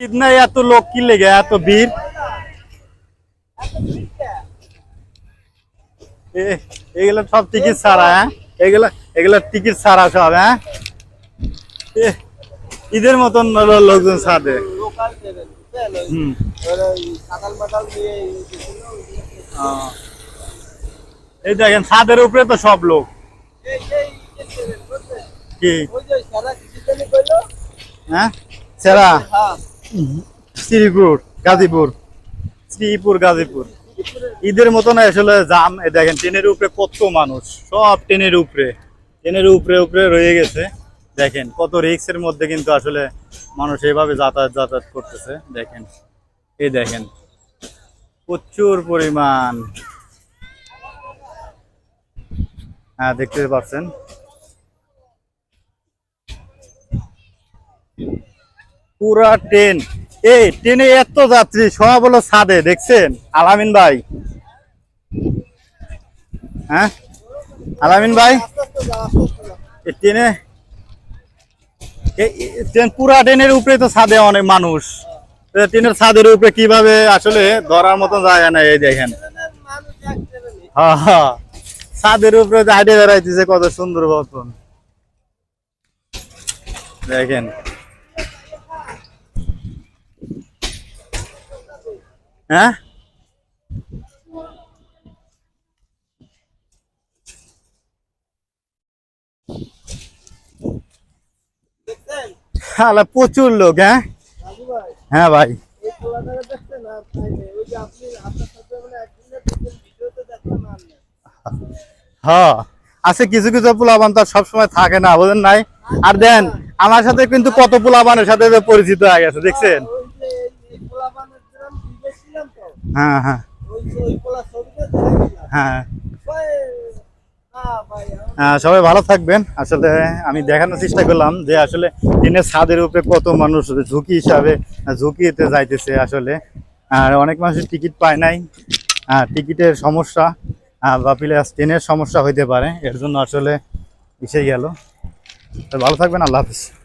कितना या तो लोग की ले गया तो भीड़ এগুলা সব টিকিট ছাড়া হ্যাঁ এগুলা টিকিট ছাড়া সব হ্যাঁ ঈদের মতন লোকজন ছাড়ে হুম এই দেখেন ছাদের উপরে তো সব লোক কি হ্যাঁ সেরা শ্রীপুর গাজীপুর ঈদের মতন আসলে জাম। দেখেন ট্রেনের উপরে কত মানুষ, সব ট্রেনের উপরে রয়ে গেছে। দেখেন কত রিস্কের মধ্যে কিন্তু আসলে মানুষ এইভাবে যাতায়াত করতেছে। দেখেন এই দেখেন প্রচুর পরিমাণ, হ্যাঁ দেখতে পাচ্ছেন পুরা ট্রেন। এই ট্রেনে এত যাত্রী সব হলো ছাদে, দেখছেন আলামিন ভাই? হ্যাঁ আলামিন ভাই, ট্রেন পুরা ট্রেনের উপরে তো ছাদে অনেক মানুষ। ট্রেনের ছাদের উপরে কিভাবে আসলে ধরার মতো জায়গা নাই। এই দেখেন হ্যাঁ ছাদের উপরে হাইটে বেড়াইতেছে কত সুন্দর মতন। দেখেন হ্যাঁ প্রচুর লোক। হ্যাঁ হ্যাঁ ভাই হ্যাঁ আছে কিছু কিছু পোলাপান তো সবসময় থাকে না, বুঝেন নাই? আর দেন আমার সাথে কিন্তু কত পোলাপানের সাথে পরিচিত হয়ে গেছে, দেখছেন? হ্যাঁ হ্যাঁ হ্যাঁ সবাই ভালো থাকবেন। আসলে আমি দেখানোর চেষ্টা করলাম যে আসলে ট্রেনের ছাদের উপরে কত মানুষ ঝুঁকিতে যাইতেছে আসলে। আর অনেক মানুষের টিকিট পায় নাই, টিকিটের সমস্যা বা প্লাস ট্রেনের সমস্যা হইতে পারে, এর জন্য আসলে এসে গেল। ভালো থাকবেন, আল্লাহ হাফিজ।